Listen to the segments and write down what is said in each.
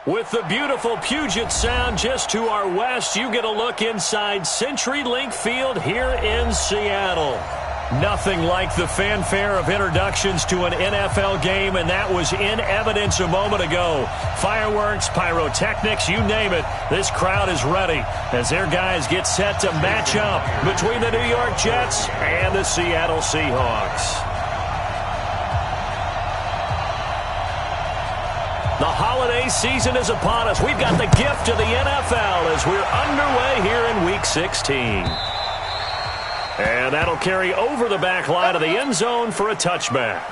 With the beautiful Puget Sound just to our west, you get a look inside CenturyLink Field here in Seattle. Nothing like the fanfare of introductions to an NFL game, and that was in evidence a moment ago. Fireworks, pyrotechnics, you name it. This crowd is ready as their guys get set to match up between the New York Jets and the Seattle Seahawks. The holiday season is upon us. We've got the gift of the NFL as we're underway here in Week 16. And that'll carry over the back line of the end zone for a touchback.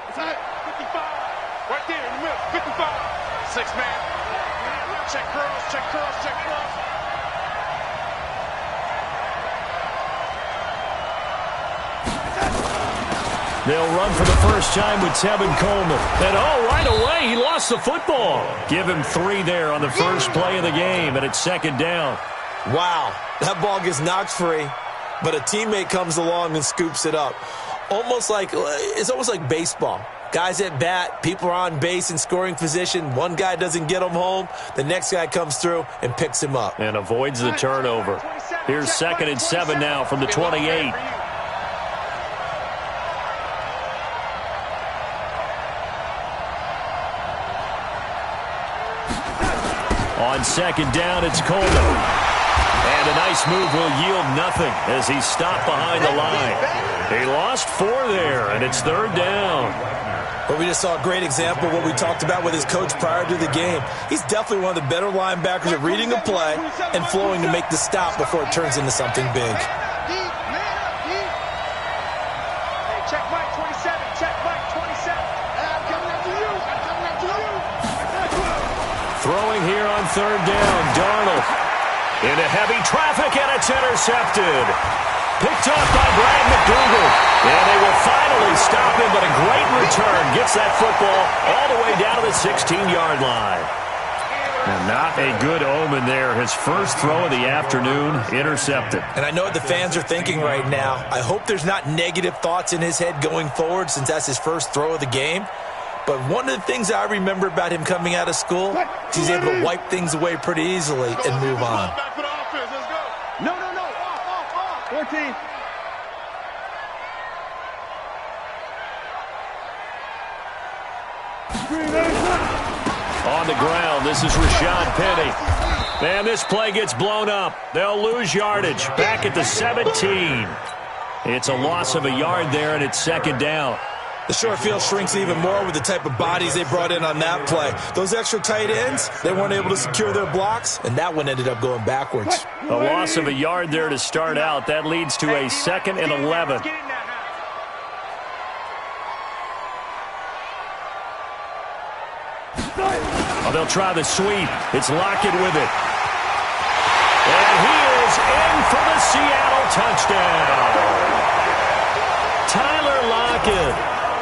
It's at 55. Right there in the middle. 55. 6 man. Check cross, check cross, check cross. They'll run for the first time with Tevin Coleman. And right away, he lost the football. Give him 3 there on the first play of the game, and it's second down. Wow, that ball gets knocked free, but a teammate comes along and scoops it up. It's almost like baseball. Guys at bat, people are on base in scoring position. One guy doesn't get him home. The next guy comes through and picks him up. And avoids the turnover. Here's 2nd and 7 now from the 28. On second down, it's Coleman. And a nice move will yield nothing as he's stopped behind the line. He lost 4 there, and it's 3rd down. But we just saw a great example of what we talked about with his coach prior to the game. He's definitely one of the better linebackers at reading a play and flowing to make the stop before it turns into something big. Hey, check Mike 27. Check Mike 27. I'm coming after you. I'm coming after you. Throwing here on 3rd down, Darnold. Into heavy traffic, and it's intercepted. Picked off by Brad McDougal. And they will finally stop him, but a great return gets that football all the way down to the 16-yard line. And not a good omen there. His first throw of the afternoon intercepted. And I know what the fans are thinking right now. I hope there's not negative thoughts in his head going forward since that's his first throw of the game. But one of the things I remember about him coming out of school, he's able to wipe things away pretty easily and move on. No. Off. 14. On the ground, this is Rashad Penny. And this play gets blown up. They'll lose yardage. Back at the 17. It's a loss of a yard there, and it's 2nd down. The short field shrinks even more with the type of bodies they brought in on that play. Those extra tight ends, they weren't able to secure their blocks, and that one ended up going backwards. A loss of a yard there to start out. That leads to a 2nd and 11. They'll try the sweep. It's Lockett with it. And he is in for the Seattle touchdown. Tyler Lockett.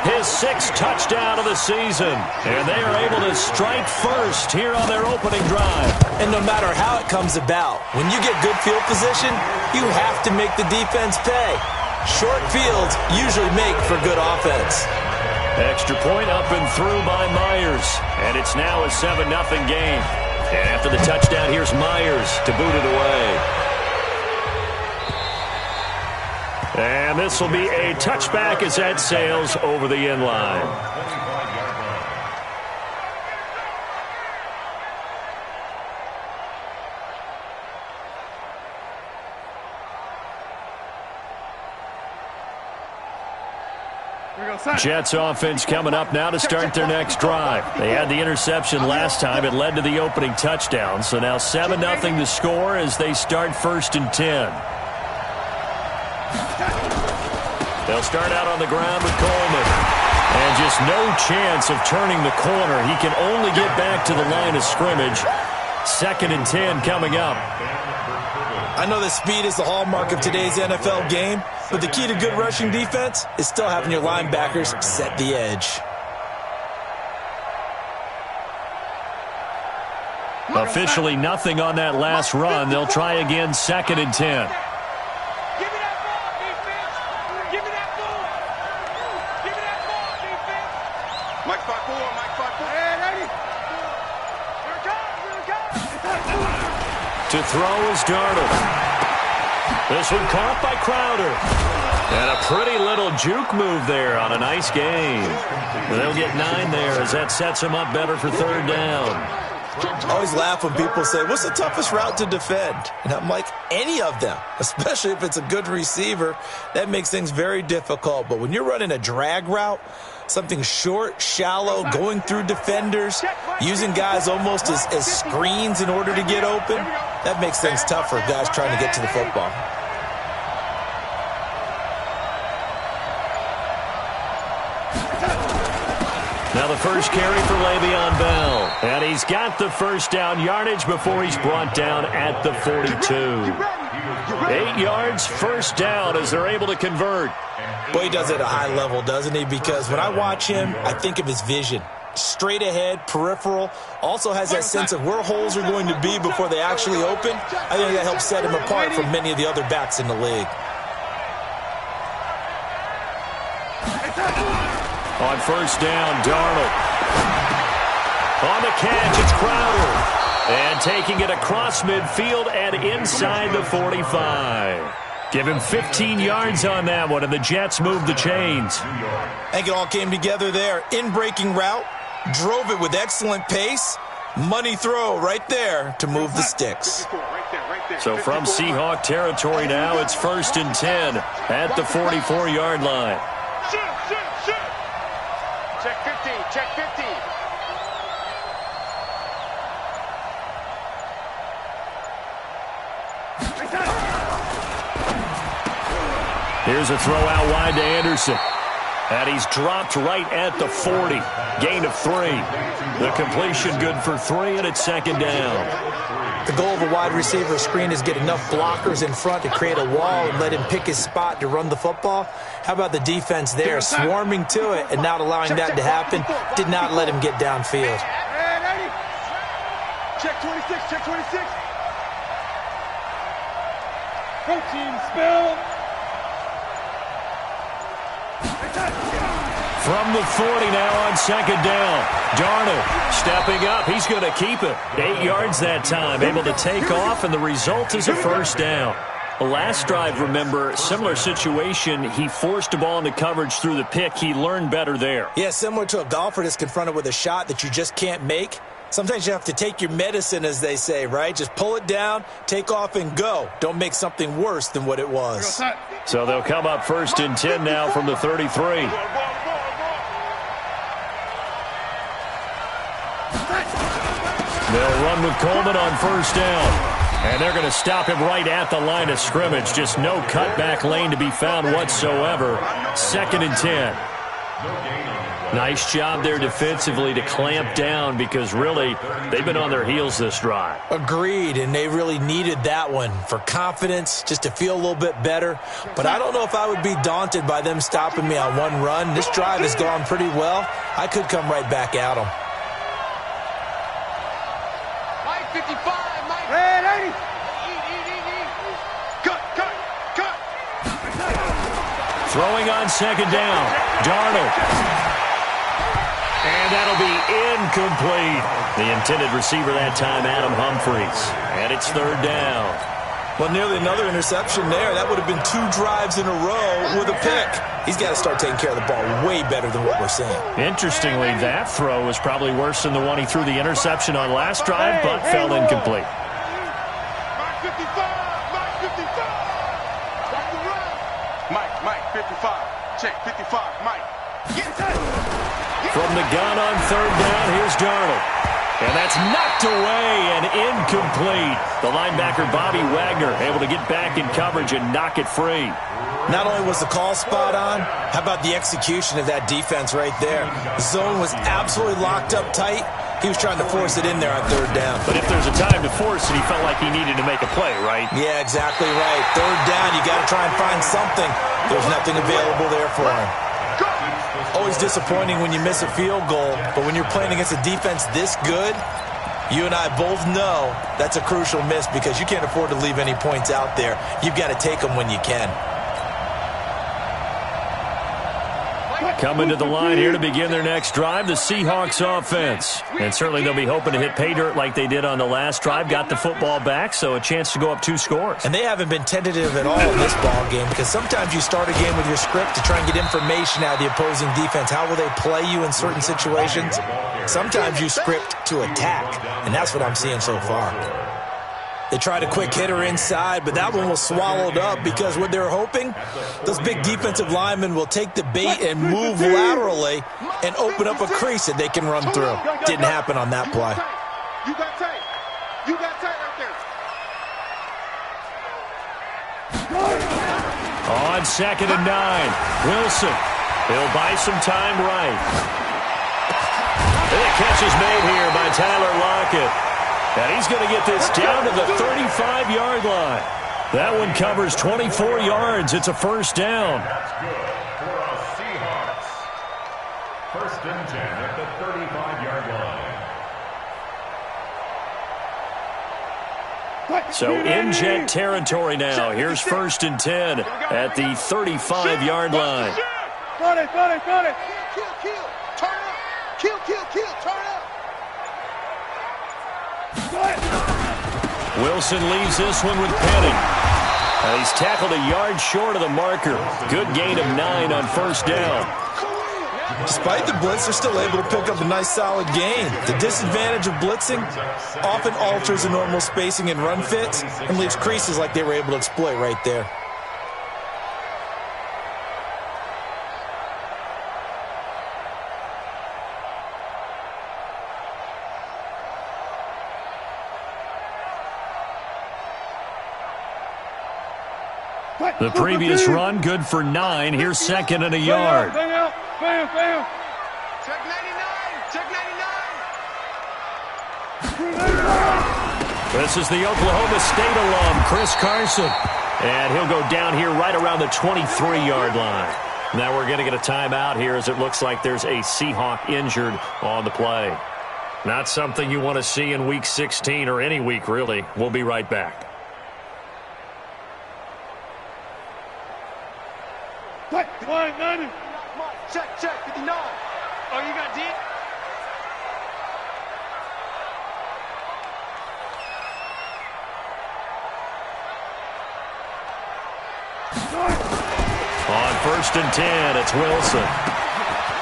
His 6th touchdown of the season. And they are able to strike first here on their opening drive. And no matter how it comes about, when you get good field position, you have to make the defense pay. Short fields usually make for good offense. Extra point up and through by Myers. And it's now a 7-0 game. And after the touchdown, here's Myers to boot it away. And this will be a touchback as that sails over the end line. Jets offense coming up now to start their next drive. They had the interception last time. It led to the opening touchdown. So now 7-0 to score as they start 1st and 10. They'll start out on the ground with Coleman. And just no chance of turning the corner. He can only get back to the line of scrimmage. 2nd and 10 coming up. I know that speed is the hallmark of today's NFL game, but the key to good rushing defense is still having your linebackers set the edge. Officially nothing on that last run. They'll try again, 2nd and 10. To throw is Darnold. This one caught by Crowder. And a pretty little juke move there on a nice game. They'll get 9 there as that sets them up better for 3rd down. I always laugh when people say, what's the toughest route to defend? And I'm like, any of them, especially if it's a good receiver. That makes things very difficult. But when you're running a drag route, something short, shallow, going through defenders, using guys almost as screens in order to get open, that makes things tough for guys trying to get to the football. Now the first carry for Le'Veon Bell. And he's got the first down yardage before he's brought down at the 42. 8 yards, first down as they're able to convert. Boy, he does it at a high level, doesn't he? Because when I watch him, I think of his vision. Straight ahead, peripheral, also has that sense of where holes are going to be before they actually open. I think that helps set him apart from many of the other backs in the league. On first down, Darnold. On the catch, it's Crowder. And taking it across midfield and inside the 45. Give him 15 yards on that one, and the Jets move the chains. I think it all came together there. In-breaking route, drove it with excellent pace. Money throw right there to move the sticks. So from Seahawk territory now, it's 1st and 10 at the 44-yard line. Check 50, check 50. Here's a throw out wide to Anderson. And he's dropped right at the 40. Gain of 3. The completion good for 3, and it's 2nd down. The goal of a wide receiver screen is get enough blockers in front to create a wall and let him pick his spot to run the football. How about the defense there, swarming to it and not allowing that to happen? Did not let him get downfield. Check 26, check 26. Protein spill. From the 40 now on 2nd down. Darnold stepping up. He's going to keep it. 8 yards that time. Able to take off, and the result is a first down. The last drive, remember, similar situation. He forced the ball into coverage through the pick. He learned better there. Yeah, similar to a golfer that's confronted with a shot that you just can't make. Sometimes you have to take your medicine, as they say, right? Just pull it down, take off, and go. Don't make something worse than what it was. So they'll come up 1st and 10 now from the 33. They'll run with Coleman on first down. And they're going to stop him right at the line of scrimmage. Just no cutback lane to be found whatsoever. 2nd and 10. Nice job there defensively to clamp down because really they've been on their heels this drive. Agreed, and they really needed that one for confidence, just to feel a little bit better. But I don't know if I would be daunted by them stopping me on one run. This drive has gone pretty well. I could come right back at them. Mike 55, Mike. Red 80. Cut. Throwing on 2nd down. Darnold. And that'll be incomplete. The intended receiver that time, Adam Humphries. And it's 3rd down. Well, nearly another interception there. That would have been 2 drives in a row with a pick. He's got to start taking care of the ball way better than what we're seeing. Interestingly, that throw was probably worse than the one he threw the interception on last drive, but fell incomplete. Mike 55, Mike 55. That's the run. Mike 55. Check 55, Mike. Get it. From the gun on 3rd down, here's Darnold. And that's knocked away and incomplete. The linebacker, Bobby Wagner, able to get back in coverage and knock it free. Not only was the call spot on, how about the execution of that defense right there? The zone was absolutely locked up tight. He was trying to force it in there on third down. But if there's a time to force it, he felt like he needed to make a play, right? Yeah, exactly right. Third down, you got to try and find something. There's nothing available there for him. Always disappointing when you miss a field goal, but when you're playing against a defense this good, you and I both know that's a crucial miss because you can't afford to leave any points out there. You've got to take them when you can. Coming to the line here to begin their next drive, the Seahawks offense. And certainly they'll be hoping to hit pay dirt like they did on the last drive. Got the football back, so a chance to go up 2 scores. And they haven't been tentative at all in this ball game because sometimes you start a game with your script to try and get information out of the opposing defense. How will they play you in certain situations? Sometimes you script to attack, and that's what I'm seeing so far. They tried a quick hitter inside, but that one was swallowed up because what they're hoping, those big defensive linemen will take the bait and move laterally and open up a crease that they can run through. Didn't happen on that play. You got tape. You got tape right there. On 2nd and 9, Wilson. He'll buy some time right. And the catch is made here by Tyler Lockett. And he's going to get this down to the 35-yard line. That one covers 24 yards. It's a first down. That's good for the Seahawks. 1st and 10 at the 35-yard line. So in Jet territory now. Here's 1st and 10 at the 35-yard line. Got it. Kill. Turn up. Kill. Turn up. Wilson leaves this one with Penning. He's tackled a yard short of the marker. Good gain of 9 on 1st down. Despite the blitz, they're still able to pick up a nice solid gain. The disadvantage of blitzing often alters the normal spacing and run fits and leaves creases like they were able to exploit right there. The previous run, good for 9. Here's 2nd and a yard. Bam. Check 99. This is the Oklahoma State alum, Chris Carson. And he'll go down here right around the 23-yard line. Now we're going to get a timeout here as it looks like there's a Seahawk injured on the play. Not something you want to see in Week 16 or any week, really. We'll be right back. Line 90. Check 59. Oh, you got D? On 1st and 10, it's Wilson.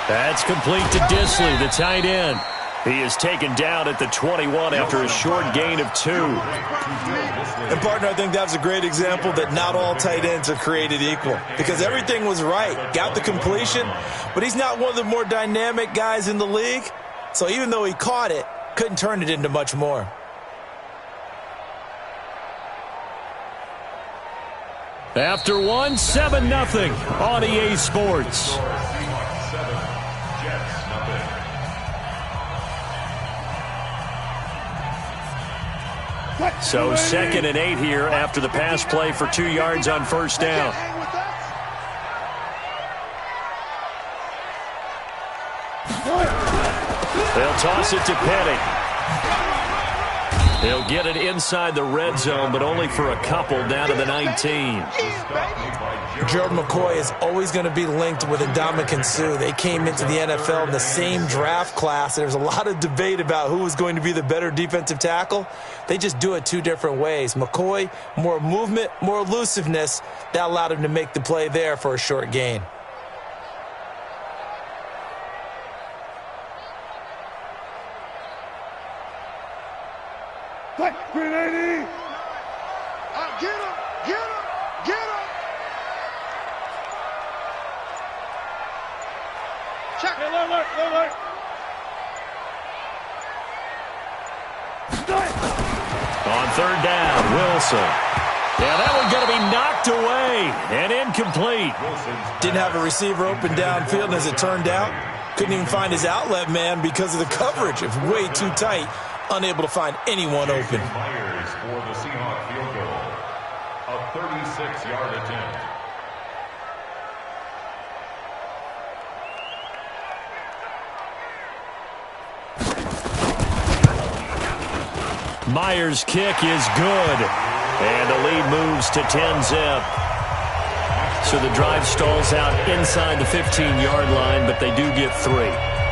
That's complete to Disley, the tight end. He is taken down at the 21 after a short gain of 2. And, partner, I think that was a great example that not all tight ends are created equal because everything was right. Got the completion, but he's not one of the more dynamic guys in the league. So even though he caught it, couldn't turn it into much more. After 1, 7-0 on EA Sports. So 2nd and 8 here after the pass play for 2 yards on 1st down. They'll toss it to Penning. He'll get it inside the red zone, but only for a couple down to the 19. Gerald McCoy is always going to be linked with Ndamukong Suh. They came into the NFL in the same draft class. There's a lot of debate about who was going to be the better defensive tackle. They just do it 2 different ways. McCoy, more movement, more elusiveness. That allowed him to make the play there for a short gain. Get him. Check. Hey, look. On 3rd down, Wilson. Yeah, that one going to be knocked away and incomplete. Didn't have a receiver open downfield, and as it turned out, Couldn't even find his outlet man because of the coverage. It's way too tight. Unable to find anyone open. Myers for the Seahawks field goal. A 36-yard attempt. Myers' kick is good. And the lead moves to 10-zip. So the drive stalls out inside the 15-yard line, but they do get 3.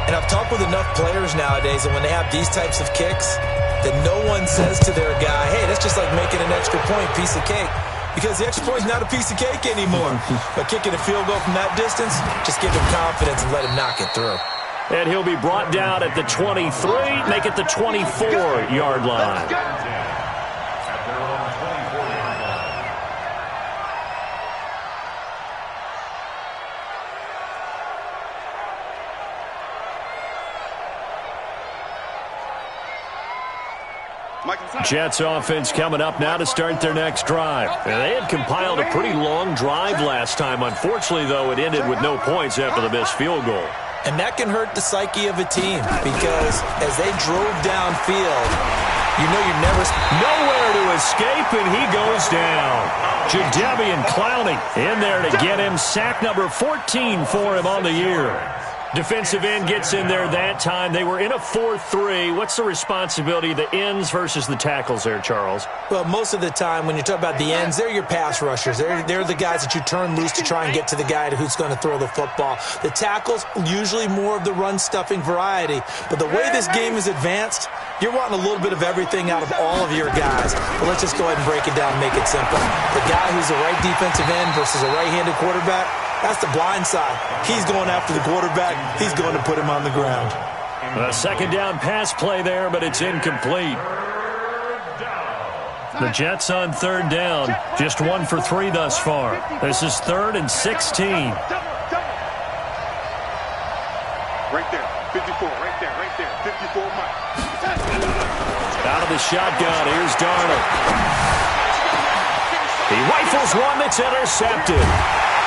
And I've talked with enough players nowadays that when they have these types of kicks, that no one says to their guy, hey, that's just like making an extra point, piece of cake. Because the extra point is not a piece of cake anymore. But kicking a field goal from that distance, just give him confidence and let him knock it through. And he'll be brought down at the 23, make it the 24-yard line. Jets offense coming up now to start their next drive. And they had compiled a pretty long drive last time. Unfortunately, though, it ended with no points after the missed field goal. And that can hurt the psyche of a team because as they drove downfield, you know you're never... Nowhere to escape, and he goes down. Jadeveon Clowney in there to get him. Sack number 14 for him on the year. Defensive end gets in there that time. They were in a 4-3. What's the responsibility of the ends versus the tackles there, Charles? Well, most of the time when you talk about the ends, they're your pass rushers. They're the guys that you turn loose to try and get to the guy who's going to throw the football. The tackles, usually more of the run-stuffing variety. But the way this game is advanced, you're wanting a little bit of everything out of all of your guys. But let's just go ahead and break it down and make it simple. The guy who's a right defensive end versus a right-handed quarterback, that's the blind side. He's going after the quarterback. He's going to put him on the ground. A second down pass play there, but it's incomplete. The Jets on third down. Just 1 for 3 thus far. This is 3rd and 16. Right there. 54. Right there. 54, Mike. Out of the shotgun. Here's Darnold. He rifles one that's intercepted.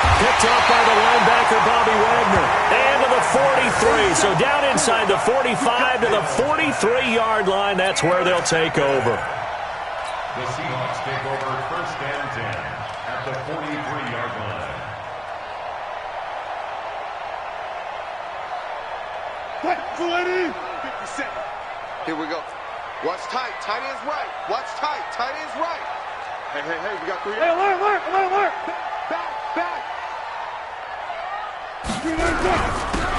Picked off by the linebacker, Bobby Wagner. And to the 43. So down inside the 45 to the 43-yard line. That's where they'll take over. The Seahawks take over 1st and 10 at the 43-yard line. What? 57. Here we go. Watch tight. Tight end's right. Watch tight. Tight end's right. Hey, we got 3. Hey, alert. Back.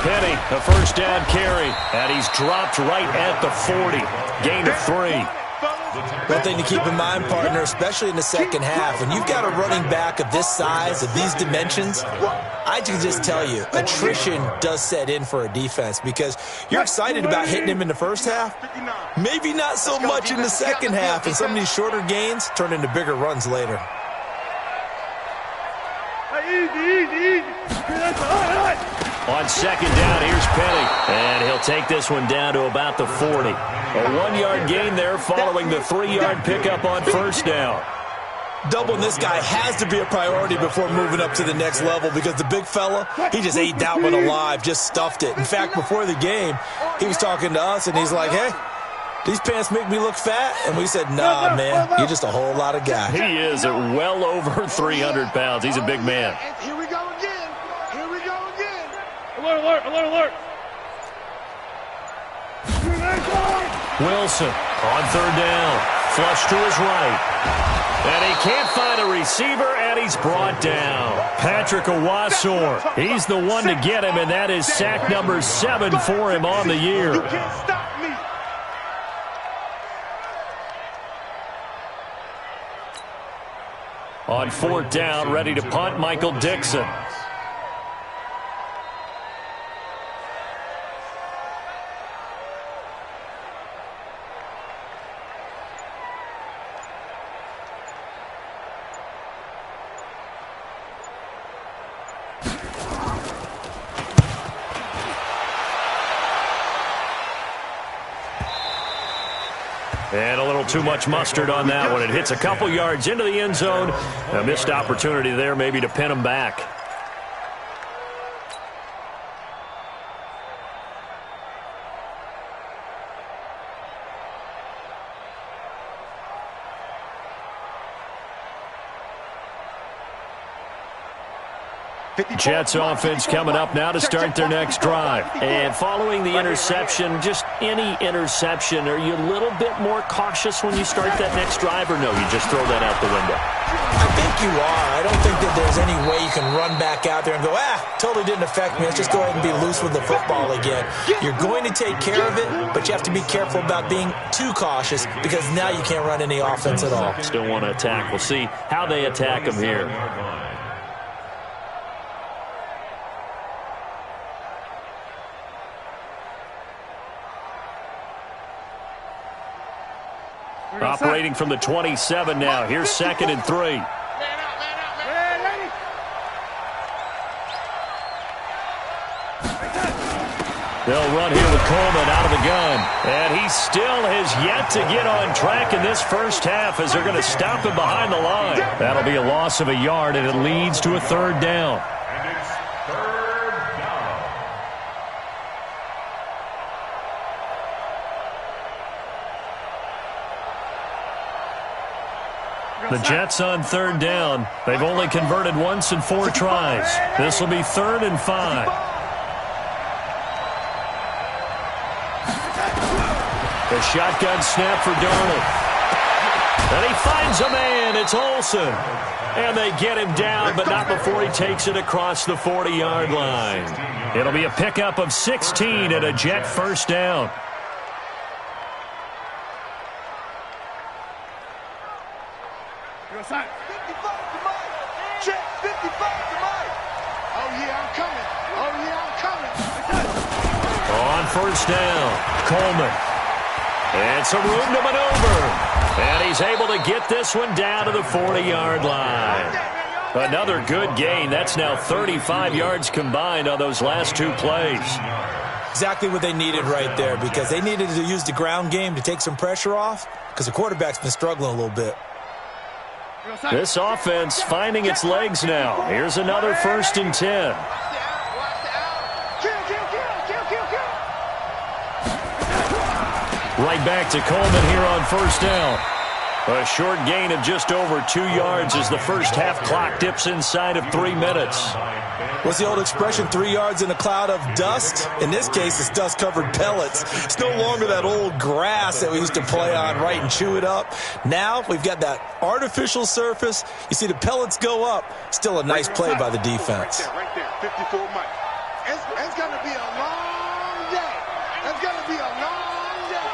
Penny, a first down carry, and he's dropped right at the 40. Gain of 3. One thing to keep in mind, partner, especially in the second half, when you've got a running back of this size, of these dimensions, I can just tell you, attrition does set in for a defense because you're excited about hitting him in the first half, maybe not so much in the second half, and some of these shorter gains turn into bigger runs later. Easy. On second down, here's Penny. And he'll take this one down to about the 40. A 1-yard gain there following the 3-yard pickup on first down. Doubling this guy has to be a priority before moving up to the next level because the big fella, he just ate that one alive, just stuffed it. In fact, before the game, he was talking to us, and he's like, hey, these pants make me look fat? And we said, nah, man, you're just a whole lot of guy. He is at well over 300 pounds. He's a big man. Here we go again. Alert. Wilson on third down. Flush to his right. And he can't find a receiver, and he's brought down. Patrick Owasor, he's the one to get him, and that is sack number 7 for him on the year. You can't stop me. On 4th down, ready to punt, Michael Dixon. And a little too much mustard on that one. It hits a couple yards into the end zone. A missed opportunity there maybe to pin him back. Jets offense coming up now to start their next drive. And following the interception, just any interception, are you a little bit more cautious when you start that next drive, or no, you just throw that out the window? I think you are. I don't think that there's any way you can run back out there and go, totally didn't affect me. Let's just go ahead and be loose with the football again. You're going to take care of it, but you have to be careful about being too cautious because now you can't run any offense at all. Still want to attack. We'll see how they attack them here. Operating from the 27 now. Here's 2nd and 3. They'll run here with Coleman out of the gun. And he still has yet to get on track in this first half as they're going to stop him behind the line. That'll be a loss of a yard, and it leads to a 3rd down. And it's 3rd down. The Jets on 3rd down. They've only converted once in 4 tries. This will be 3rd and 5. The shotgun snap for Darnold. And he finds a man. It's Olsen. And they get him down, but not before he takes it across the 40-yard line. It'll be a pickup of 16 and a Jet 1st down. Check, 55 to Mike. Oh, yeah, I'm coming. Oh, yeah, I'm coming. On 1st down, Coleman. And some room to maneuver. And he's able to get this one down to the 40-yard line. Another good gain. That's now 35 yards combined on those last 2 plays. Exactly what they needed right there because they needed to use the ground game to take some pressure off because the quarterback's been struggling a little bit. This offense finding its legs now. Here's another 1st and 10. Right back to Coleman here on 1st down. A short gain of just over 2 yards as the first half clock dips inside of 3 minutes. What's the old expression, 3 yards in a cloud of dust? In this case, it's dust-covered pellets. It's no longer that old grass that we used to play on, right, and chew it up. Now we've got that artificial surface. You see the pellets go up. Still a nice play by the defense. Right there, 54 Mike. It's going to be a long day. It's going to be a long day.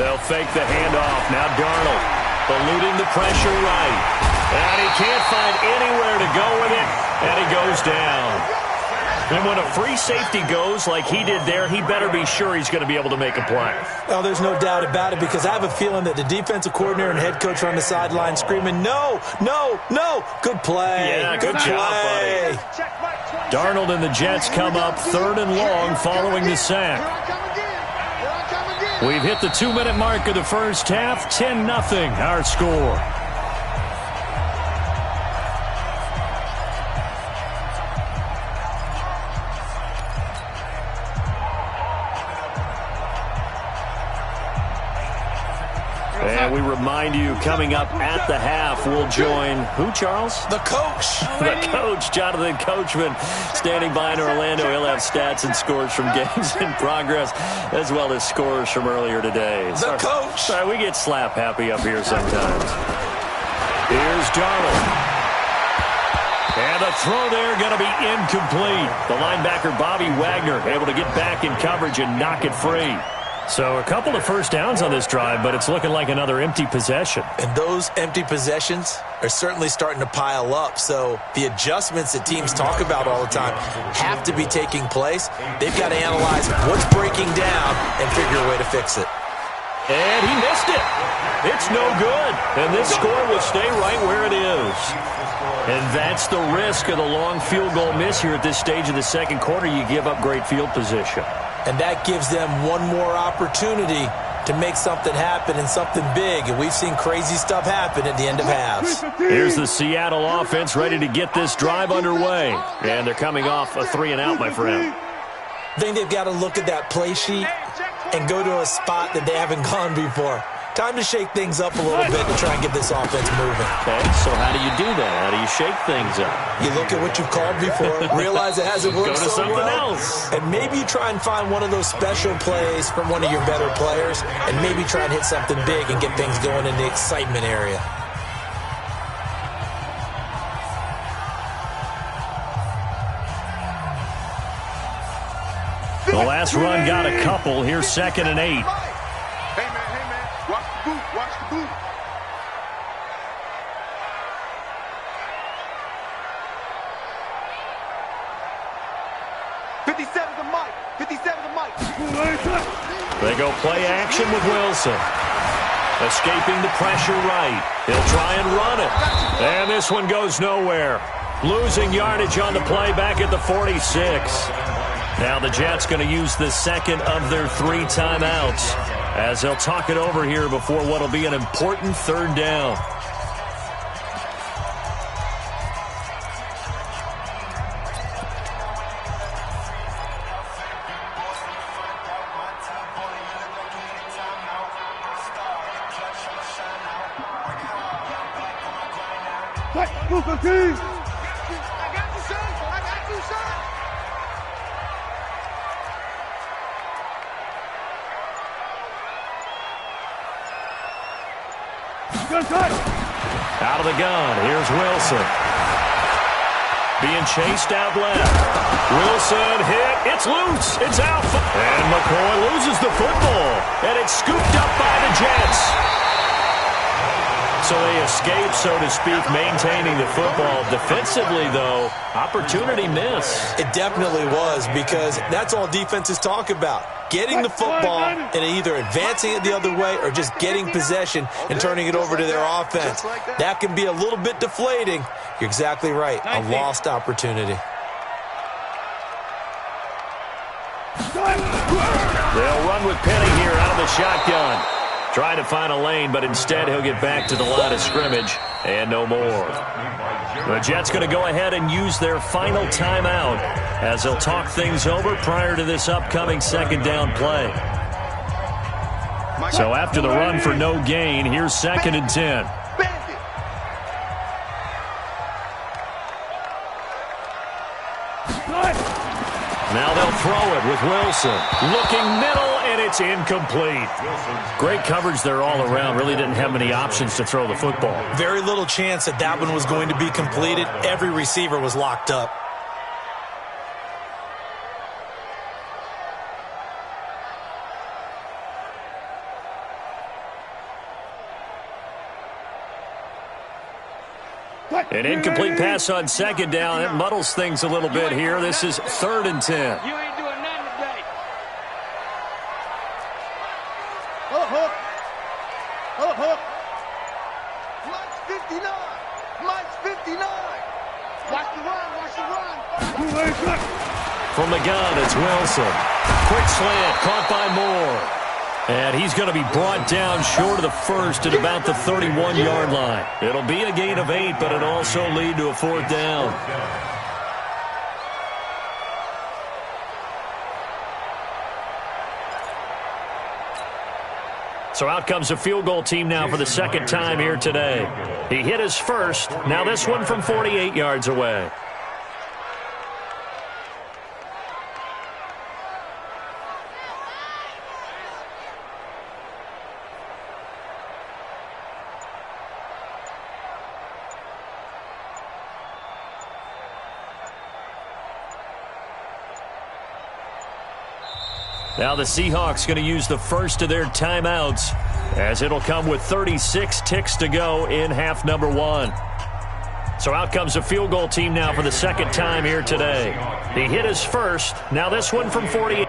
They'll fake the handoff. Now Darnold eluding the pressure right. And he can't find anywhere to go with it, and he goes down. And when a free safety goes like he did there, he better be sure he's going to be able to make a play. Oh, there's no doubt about it because I have a feeling that the defensive coordinator and head coach are on the sideline screaming, no, no, no. Good play. Yeah, good job, buddy. Darnold and the Jets come up 3rd and long following the sack. We've hit the 2-minute mark of the first half. 10-0 our score. And we remind you, coming up at the half, we'll join who, Charles? The coach. The coach, Jonathan Coachman, standing by in Orlando. He'll have stats and scores from games in progress, as well as scores from earlier today. The coach. Sorry, we get slap happy up here sometimes. Here's Darnold. And the throw there going to be incomplete. The linebacker, Bobby Wagner, able to get back in coverage and knock it free. So a couple of 1st downs on this drive, but it's looking like another empty possession. And those empty possessions are certainly starting to pile up. So the adjustments that teams talk about all the time have to be taking place. They've got to analyze what's breaking down and figure a way to fix it. And he missed it. It's no good. And this score will stay right where it is. And that's the risk of the long field goal miss here at this stage of the 2nd quarter. You give up great field position. And that gives them one more opportunity to make something happen and something big. And we've seen crazy stuff happen at the end of halves. Here's the Seattle offense ready to get this drive underway. And they're coming off a 3-and-out, my friend. I think they've got to look at that play sheet and go to a spot that they haven't gone before. Time to shake things up a little bit to try and get this offense moving. Okay, so how do you do that? How do you shake things up? You look at what you've called before, realize it hasn't worked Go to so something well, else. and maybe you try and find one of those special plays from one of your better players, and maybe try and hit something big and get things going in the excitement area. The last run got a couple. Here's 2nd and 8. Hey, man, watch the boot, watch the boot. They go play action with Wilson. Escaping the pressure right. He'll try and run it. And this one goes nowhere. Losing yardage on the play back at the 46. Now the Jets going to use the second of their 3 timeouts as they'll talk it over here before what will be an important 3rd down. Out of the gun, here's Wilson. Being chased out left. Wilson hit, it's loose, it's out. And McCoy loses the football, and it's scooped up by the Jets. So they escape, so to speak, maintaining the football. Defensively, though, opportunity miss. It definitely was, because that's all defenses talk about. Getting the football and either advancing it the other way or just getting possession and turning it over to their offense. That can be a little bit deflating. You're exactly right. A lost opportunity. They'll run with Penny here out of the shotgun. Trying to find a lane, but instead he'll get back to the line of scrimmage and no more. The Jets going to go ahead and use their final timeout as they'll talk things over prior to this upcoming 2nd down play. So after the run for no gain, here's 2nd and 10. Now they'll throw it with Wilson. Looking middle, and it's incomplete. Great coverage there all around. Really didn't have many options to throw the football. Very little chance that that one was going to be completed. Every receiver was locked up. An incomplete pass on 2nd down. It muddles things a little bit here. This is 3rd and 10. You ain't doing nothing today. Mike's 59. Mike's 59. Watch the run, watch the run. From the gun, it's Wilson. Quick slant, caught by Moore. And he's going to be brought down short of the first at about the 31-yard line. It'll be a gain of 8, but it'll also lead to a 4th down. So out comes a field goal team now for the 2nd time here today. He hit his first. Now this one from 48 yards away. Now the Seahawks going to use the first of their timeouts as it'll come with 36 ticks to go in half number 1. So out comes a field goal team now for the 2nd time here today. He hit his first. Now this one from 48.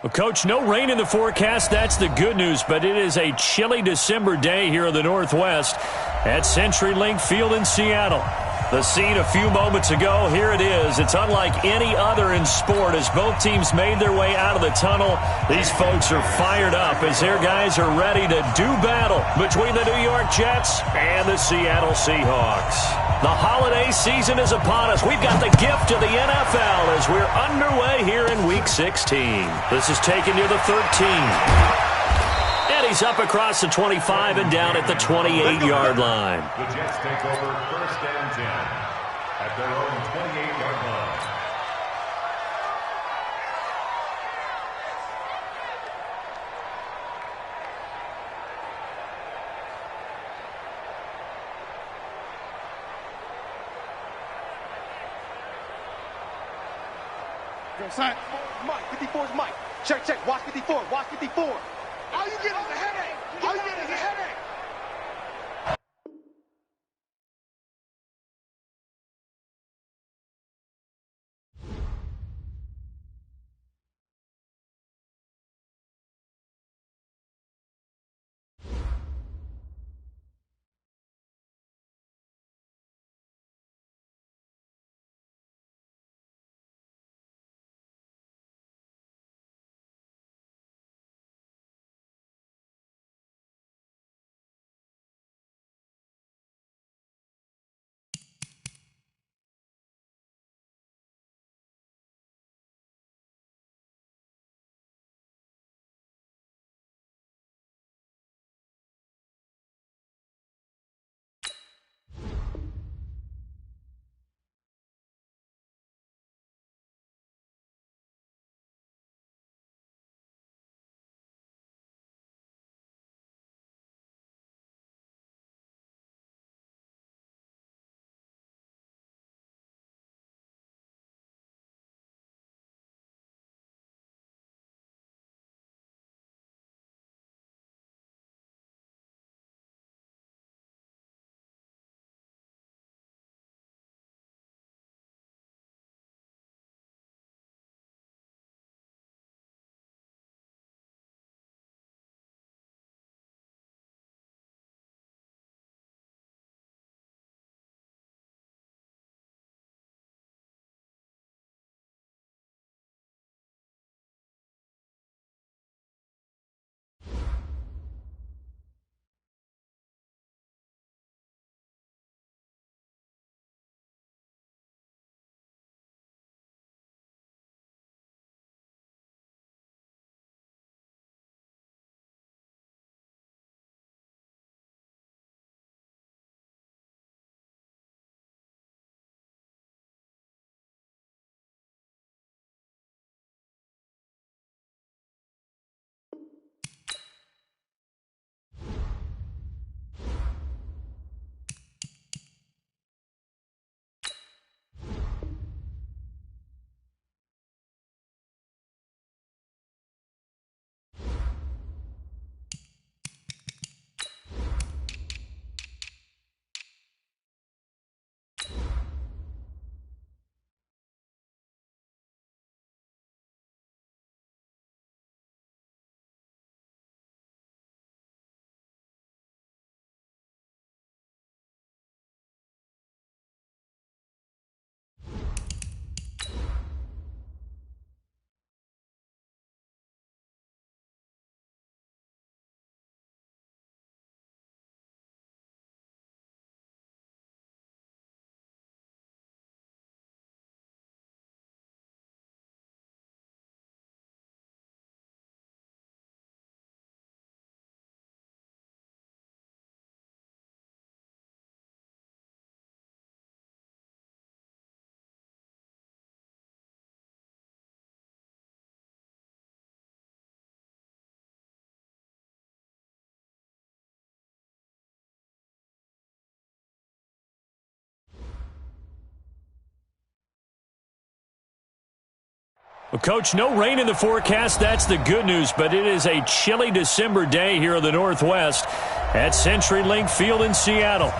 Well, Coach, no rain in the forecast. That's the good news, but it is a chilly December day here in the Northwest at CenturyLink Field in Seattle. The scene a few moments ago, here it is. It's unlike any other in sport as both teams made their way out of the tunnel. These folks are fired up as their guys are ready to do battle between the New York Jets and the Seattle Seahawks. The holiday season is upon us. We've got the gift of the NFL as we're underway here in Week 16. This is taken near the 13. And he's up across the 25 and down at the 28-yard line. The Jets take over first and 10 at their own 28-yard line. Mike, 54 is Mike. Check. Watch 54. Watch 54. All you get is a headache. All you get is a headache. Well, Coach, no rain in the forecast. That's the good news, but it is a chilly December day here in the Northwest at CenturyLink Field in Seattle.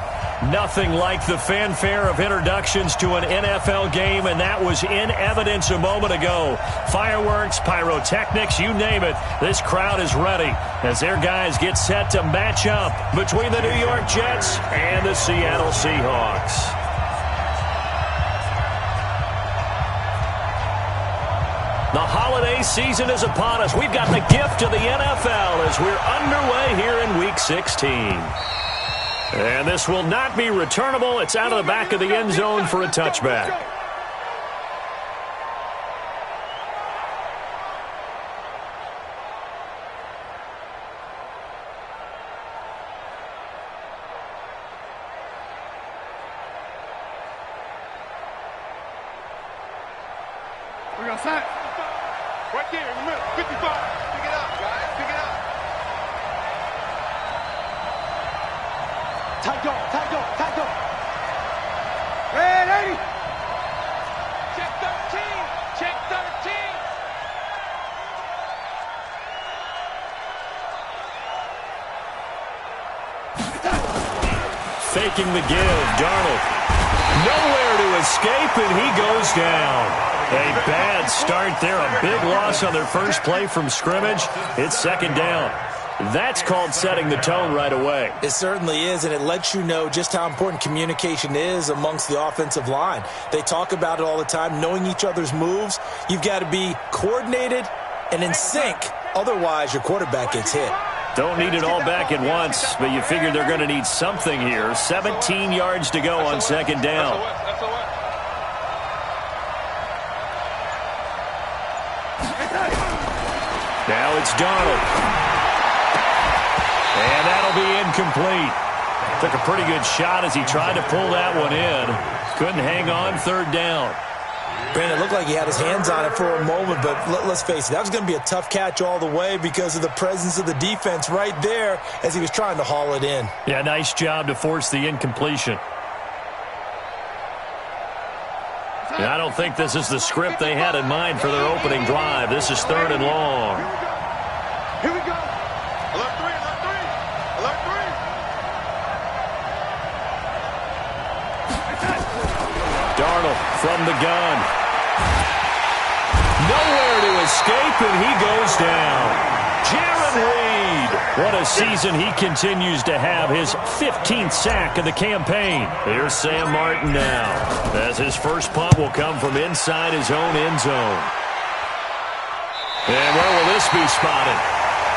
Nothing like the fanfare of introductions to an NFL game, and that was in evidence a moment ago. Fireworks, pyrotechnics, you name it. This crowd is ready as their guys get set to match up between the New York Jets and the Seattle Seahawks. The holiday season is upon us. We've got the gift of the NFL as we're underway here in Week 16. And this will not be returnable. It's out of the back of the end zone for a touchback. We got sack. Right there in the middle. 55. Pick it up, guys. Pick it up. Tight dog. Tight dog. Tight dog. Red 80. Check 13. Check 13. Faking the give. Darnold. Nowhere to escape, and he goes down. A bad start there. A big loss on their first play from scrimmage. It's second down. That's called setting the tone right away. It certainly is, and it lets you know just how important communication is amongst the offensive line. They talk about it all the time, knowing each other's moves. You've got to be coordinated and in sync. Otherwise, your quarterback gets hit. Don't need it all back at once, but you figure they're going to need something here. 17 yards to go on second down. Now it's Darnold. And that'll be incomplete. Took a pretty good shot as he tried to pull that one in. Couldn't hang on third down. Brandon, it looked like he had his hands on it for a moment, but let's face it, that was going to be a tough catch all the way because of the presence of the defense right there as he was trying to haul it in. Yeah, nice job to force the incompletion. I don't think this is the script they had in mind for their opening drive. This is third and long. Here we go. Alert 3, alert 3. Alert 3. Darnold from the gun. Nowhere to escape, and he goes down. Jaron Reed. What a season he continues to have. His 15th sack of the campaign. Here's Sam Martin now, as his first punt will come from inside his own end zone. And where will this be spotted?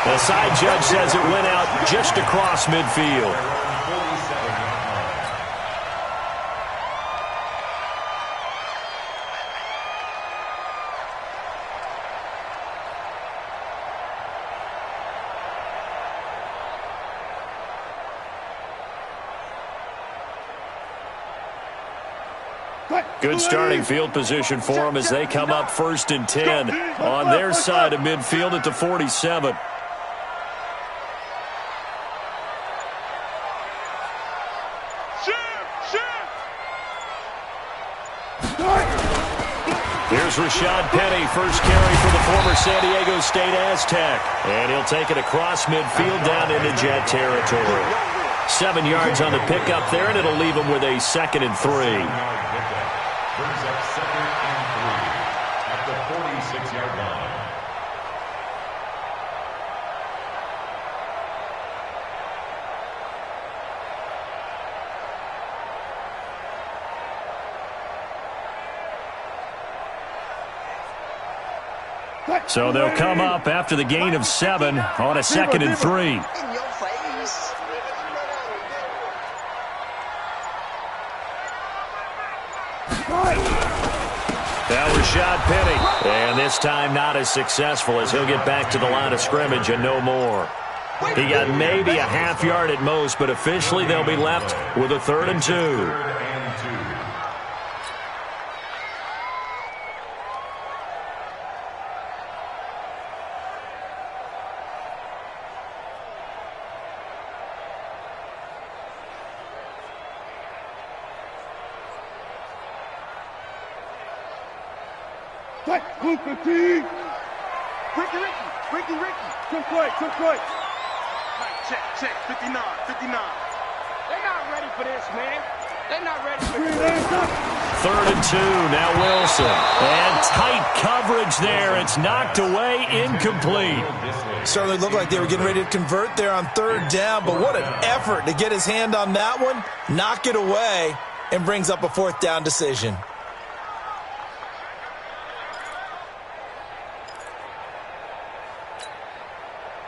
The side judge says it went out just across midfield. Good starting field position for them as they come up 1st and 10 on their side of midfield at the 47. Here's Rashad Penny, first carry for the former San Diego State Aztec. And he'll take it across midfield down into Jet territory. 7 yards on the pickup there, and it'll leave him with a 2nd and 3. Brings up 2nd and 3 at the 46-yard line. So they'll come up after the gain of 7 on a 2nd and 3. Now Rashad Penny. And this time not as successful as he'll get back to the line of scrimmage and no more. He got maybe a half yard at most, but officially they'll be left with a 3rd and 2. Ricky. Check. 59. They're not ready for this, man. They're not ready for this. 3rd and 2, now Wilson. And tight coverage there. It's knocked away, incomplete. Certainly looked like they were getting ready to convert there on 3rd down, but what an effort to get his hand on that one, knock it away, and brings up a 4th down decision.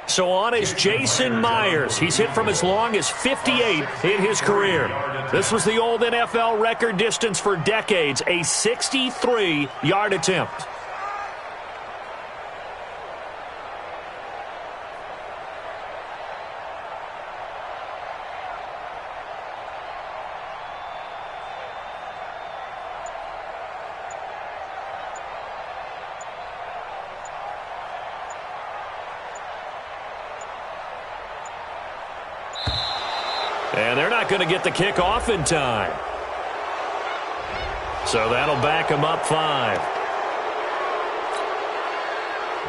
So on is Jason Myers. He's hit from as long as 58 in his career. This was the old NFL record distance for decades, a 63-yard attempt. And they're not going to get the kick off in time. So that'll back them up 5.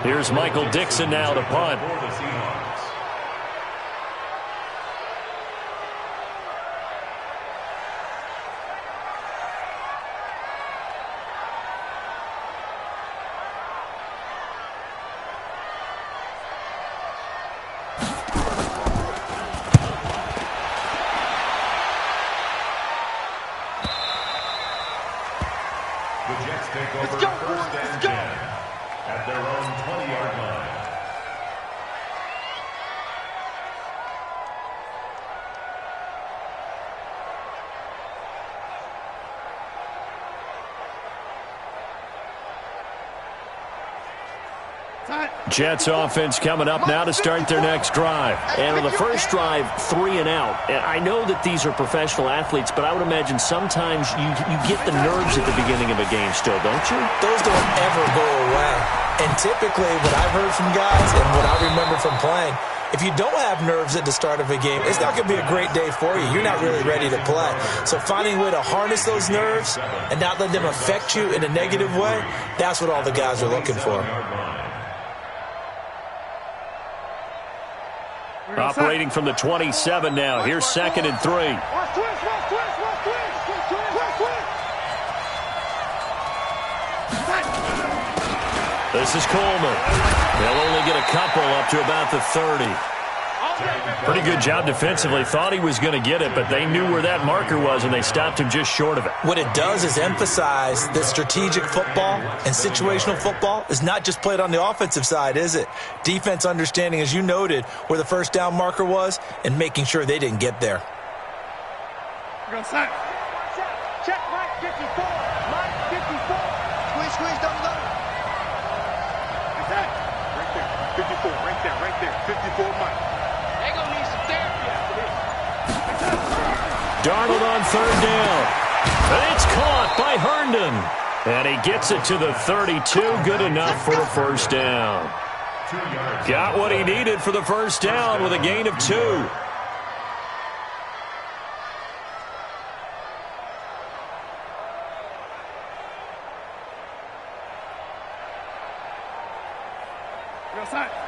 Here's Michael Dixon now to punt. The Jets take over 1st and 10 at their own 20-yard line. Jets offense coming up now to start their next drive. And on the first drive, 3 and out. And I know that these are professional athletes, but I would imagine sometimes you get the nerves at the beginning of a game still, don't you? Those don't ever go away. And typically what I've heard from guys and what I remember from playing, if you don't have nerves at the start of a game, it's not going to be a great day for you. You're not really ready to play. So finding a way to harness those nerves and not let them affect you in a negative way, that's what all the guys are looking for. Operating from the 27 now. Here's 2nd and 3. This is Coleman. They'll only get a couple up to about the 30. Pretty good job defensively. Thought he was going to get it, but they knew where that marker was, and they stopped him just short of it. What it does is emphasize that strategic football and situational football is not just played on the offensive side, is it? Defense understanding, as you noted, where the 1st down marker was and making sure they didn't get there. Check right 54. Mike 54. Squeeze down low. Right there. 54. Right there. 54 Mike. They're going to need some therapy after this. Darnold on 3rd down. And it's caught by Herndon. And he gets it to the 32. Good enough for a 1st down. Got what he needed for the 1st down with a gain of 2.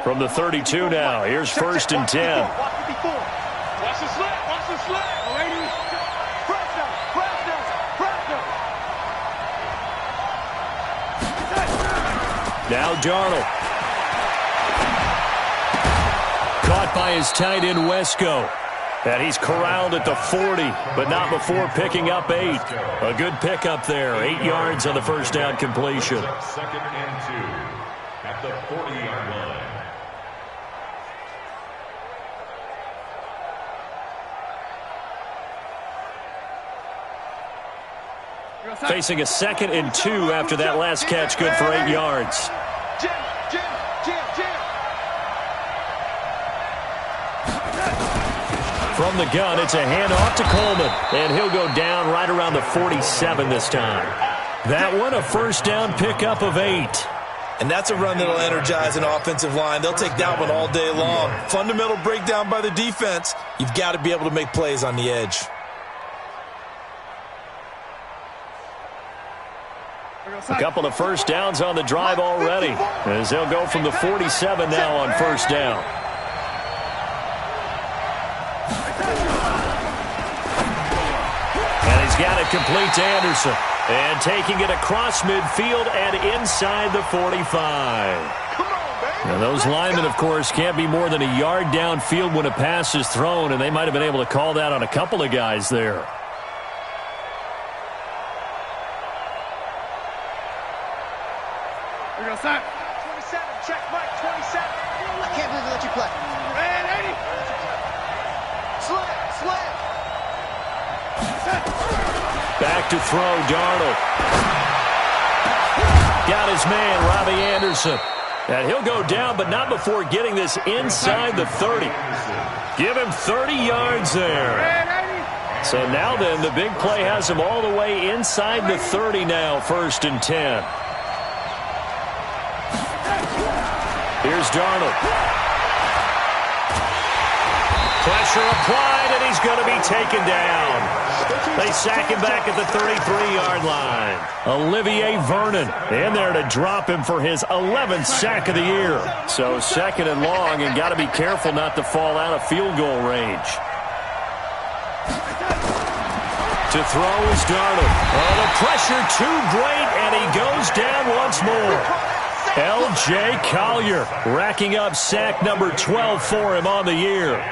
From the 32 now, here's 1st and 10. Watch the slap. Watch the slap. Ladies. Pressure. Now Darnold. Caught by his tight end, Wesco. And he's corralled at the 40, but not before picking up 8. A good pickup there. 8 yards on the 1st down completion. 2nd and 2 at the 40-yard line. Facing a 2nd and 2 after that last catch, good for 8 yards. Jim. From the gun, it's a handoff to Coleman, and he'll go down right around the 47 this time. That one, a 1st down pickup of 8. And that's a run that'll energize an offensive line. They'll take that one all day long. Fundamental breakdown by the defense. You've got to be able to make plays on the edge. A couple of first downs on the drive already, as they'll go from the 47 now on first down. And he's got it complete to Anderson. And taking it across midfield and inside the 45. And those linemen, of course, can't be more than a yard downfield when a pass is thrown, and they might have been able to call that on a couple of guys there. Here we go, son. 27, check, Mike, 27. I can't believe they let you play. Man, 80. Slam. Back to throw, Darnold. Got his man, Robbie Anderson. And he'll go down, but not before getting this inside the 30. Give him 30 yards there. So now then, the big play has him all the way inside the 30 now, 1st and 10. Here's Darnold. Pressure applied, and he's going to be taken down. They sack him back at the 33-yard line. Olivier Vernon in there to drop him for his 11th sack of the year. So 2nd and long, and got to be careful not to fall out of field goal range. To throw is Darnold. Oh, the pressure too great, and he goes down once more. L.J. Collier racking up sack number 12 for him on the year.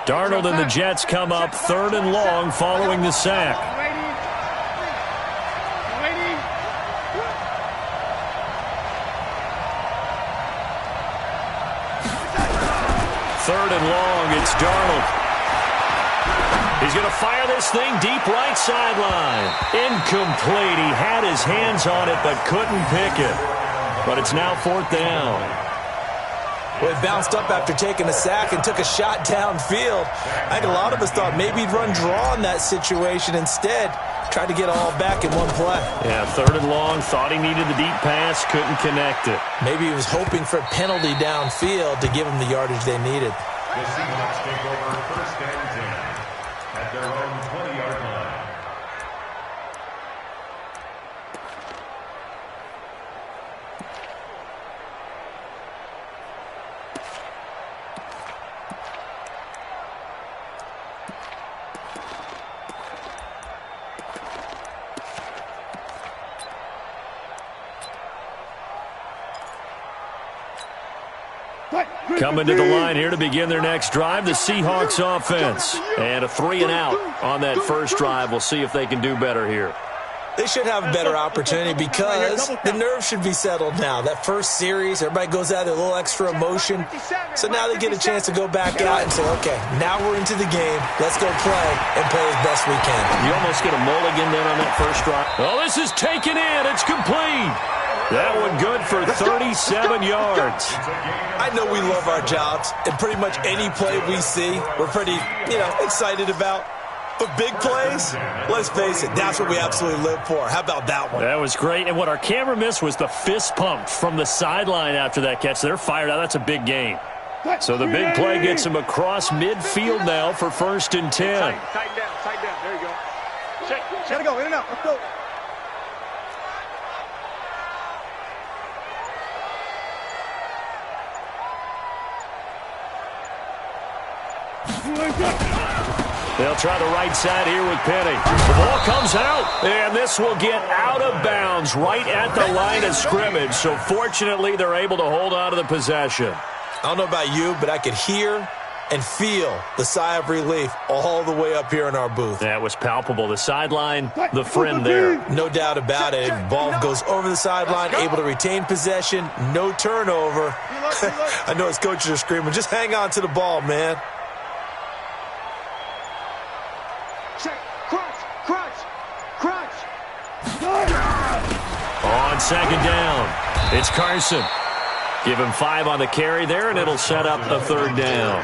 Darnold and the Jets come up 3rd and long following the sack. 3rd and long, it's Darnold. He's going to fire this thing deep right sideline. Incomplete. He had his hands on it but couldn't pick it. But it's now 4th down. Well, he bounced up after taking a sack and took a shot downfield. I think a lot of us thought maybe he'd run draw in that situation. Instead, tried to get all back in one play. Yeah, 3rd and long, thought he needed the deep pass, couldn't connect it. Maybe he was hoping for a penalty downfield to give him the yardage they needed. The Seahawks take over 1st and 10 at their own 20-yard line. Coming to the line here to begin their next drive, the Seahawks offense. And a 3-and-out on that first drive. We'll see if they can do better here. They should have a better opportunity because the nerves should be settled now. That first series, everybody goes out with a little extra emotion. So now they get a chance to go back out and say, okay, now we're into the game. Let's go play and play as best we can. You almost get a mulligan then on that first drive. Oh, this is taken in. It's complete. That one good for 37 yards. I know we love our jobs, and pretty much any play we see, we're pretty, excited about. But big plays, let's face it, that's what we absolutely live for. How about that one? That was great. And what our camera missed was the fist pump from the sideline after that catch. They're fired out. That's a big game. So the big play gets him across midfield now for 1st and 10. Tighten down. There you go. Check. Gotta go, in and out. Let's go. They'll try the right side here with Penny. The ball comes out, and this will get out of bounds right at the line of scrimmage. So fortunately, they're able to hold on to the possession. I don't know about you, but I could hear and feel the sigh of relief all the way up here in our booth. That was palpable. The sideline, the friend there. No doubt about it. Ball goes over the sideline, able to retain possession, no turnover. I know his coaches are screaming, just hang on to the ball, man. On 2nd down, it's Carson. Give him 5 on the carry there, and it'll set up a 3rd down.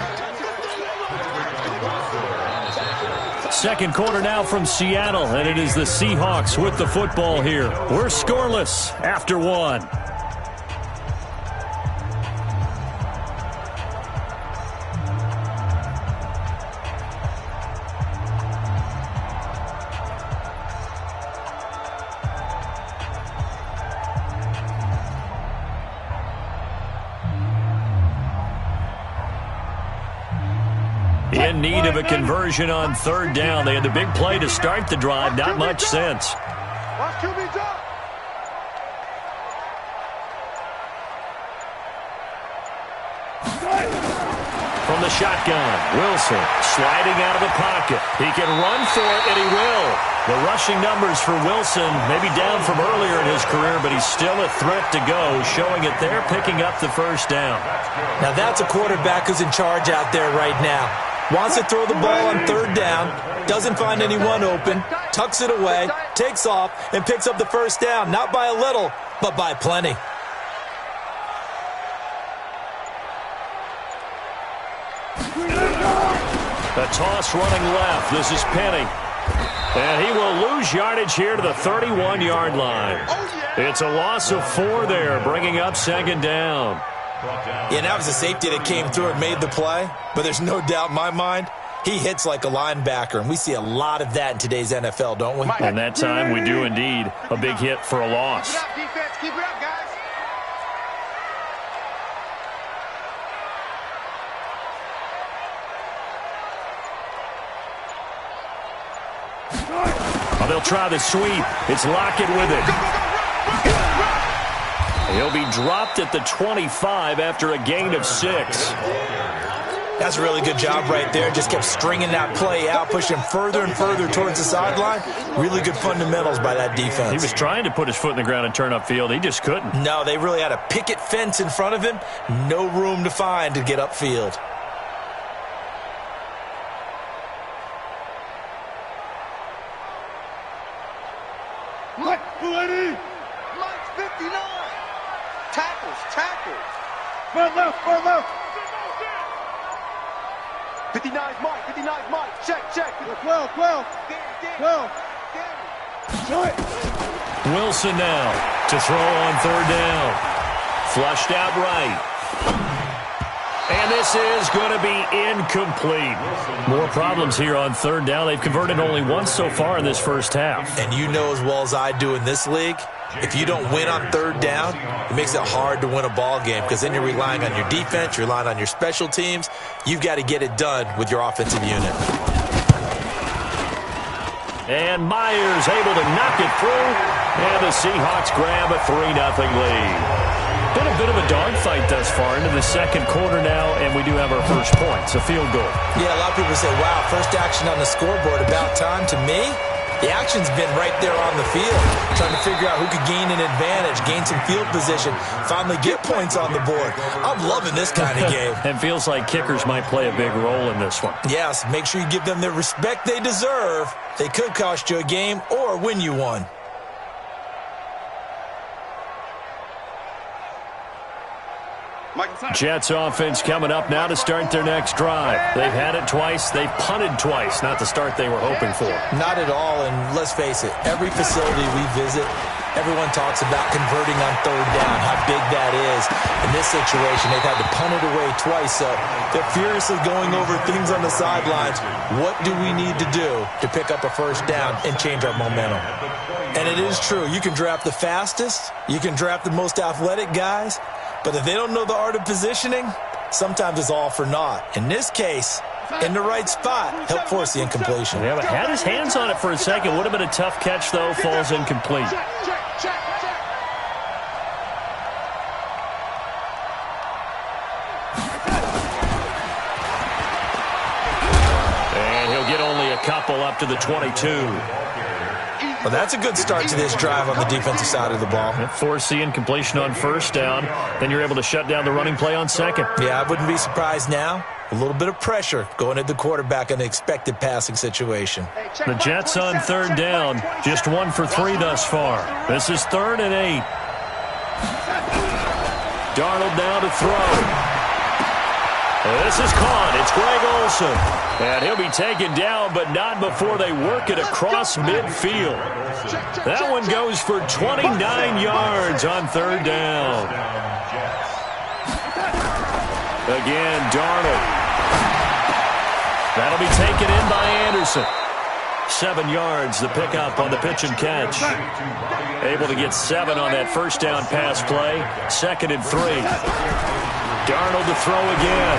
2nd quarter now from Seattle, and it is the Seahawks with the football here. We're scoreless after 1. In need of a conversion on third down. They had the big play to start the drive. Not much sense. Watch QB drop. From the shotgun, Wilson sliding out of the pocket. He can run for it, and he will. The rushing numbers for Wilson maybe down from earlier in his career, but he's still a threat to go, showing it there, picking up the first down. Now that's a quarterback who's in charge out there right now. Wants to throw the ball on third down, doesn't find anyone open, tucks it away, takes off, and picks up the first down. Not by a little, but by plenty. The toss running left. This is Penny. And he will lose yardage here to the 31-yard line. It's a loss of 4 there, bringing up second down. Yeah, that was a safety that came through and made the play. But there's no doubt in my mind, he hits like a linebacker. And we see a lot of that in today's NFL, don't we? And that time we do indeed. A big hit for a loss. Keep it up, defense. Keep it up, guys. Oh, they'll try the sweep. It's Lockett with it. He'll be dropped at the 25 after a gain of 6. That's a really good job right there. Just kept stringing that play out, pushing further and further towards the sideline. Really good fundamentals by that defense. He was trying to put his foot in the ground and turn upfield. He just couldn't. No, they really had a picket fence in front of him. No room to find to get upfield. Mike 59. Tackles. Front left. 59's Mike. Check. 12. Wilson now to throw on third down. Flushed out right. And this is going to be incomplete. More problems here on third down. They've converted only once so far in this first half. And you know as well as I do in this league, if you don't win on third down, it makes it hard to win a ball game because then you're relying on your defense, you're relying on your special teams. You've got to get it done with your offensive unit. And Myers able to knock it through. And the Seahawks grab a 3-0 lead. Been a bit of a dogfight thus far into the second quarter now, and we do have our first point. It's a field goal. Yeah, a lot of people say, wow, first action on the scoreboard, about time. To me, the action's been right there on the field, trying to figure out who could gain an advantage, gain some field position, finally get points on the board. I'm loving this kind of game. And feels like kickers might play a big role in this one. Yes, make sure you give them the respect they deserve. They could cost you a game or win you one. Jets offense coming up now to start their next drive. They've had it twice. They've punted twice. Not the start they were hoping for. Not at all, and let's face it, every facility we visit, everyone talks about converting on third down, how big that is. In this situation, they've had to punt it away twice, so they're furiously going over things on the sidelines. What do we need to do to pick up a first down and change our momentum? And it is true. You can draft the fastest. You can draft the most athletic guys. But if they don't know the art of positioning, sometimes it's all for naught. In this case, in the right spot, help force the incompletion. Yeah, but had his hands on it for a second. Would have been a tough catch, though. Falls incomplete. And he'll get only a couple up to the 22. Well, that's a good start to this drive on the defensive side of the ball. Force the incompletion on first down. Then you're able to shut down the running play on second. Yeah, I wouldn't be surprised now. A little bit of pressure going at the quarterback in an expected passing situation. The Jets on third down. Just 1 for 3 thus far. This is 3rd and 8. Darnold now to throw. This is caught. It's Greg Olsen. And he'll be taken down, but not before they work it across midfield. That one goes for 29 yards on third down. Again, Darnold. That'll be taken in by Anderson. 7 yards, the pickup on the pitch and catch. Able to get 7 on that first down pass play. 2nd and 3. Darnold to throw again.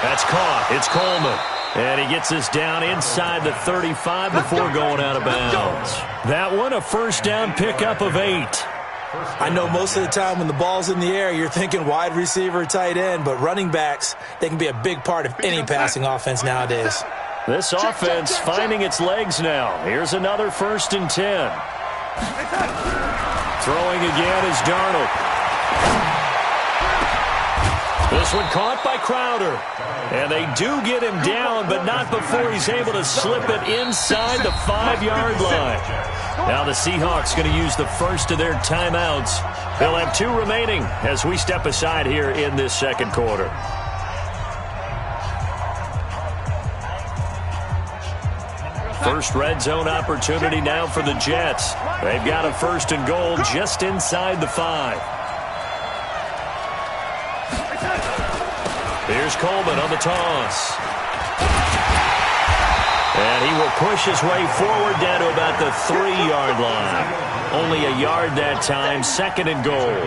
That's caught. It's Coleman. And he gets us down inside the 35 before going out of bounds. That one, a first down pickup of 8. I know most of the time when the ball's in the air, you're thinking wide receiver, tight end, but running backs, they can be a big part of any passing offense nowadays. This offense finding its legs now. Here's another 1st and 10. Throwing again is Darnold. This one caught by Crowder. And they do get him down, but not before he's able to slip it inside the 5-yard line. Now the Seahawks going to use the first of their timeouts. They'll have 2 remaining as we step aside here in this second quarter. First red zone opportunity now for the Jets. They've got a 1st and goal just inside the 5. Here's Coleman on the toss. And he will push his way forward down to about the 3-yard line. Only a yard that time, 2nd and goal.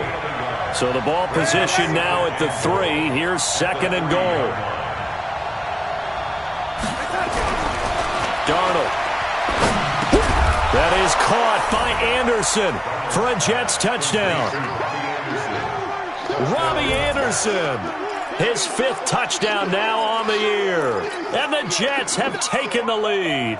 So the ball position now at the 3. Here's 2nd and goal. Darnold. That is caught by Anderson for a Jets touchdown. Robbie Anderson. His 5th touchdown now on the year. And the Jets have taken the lead.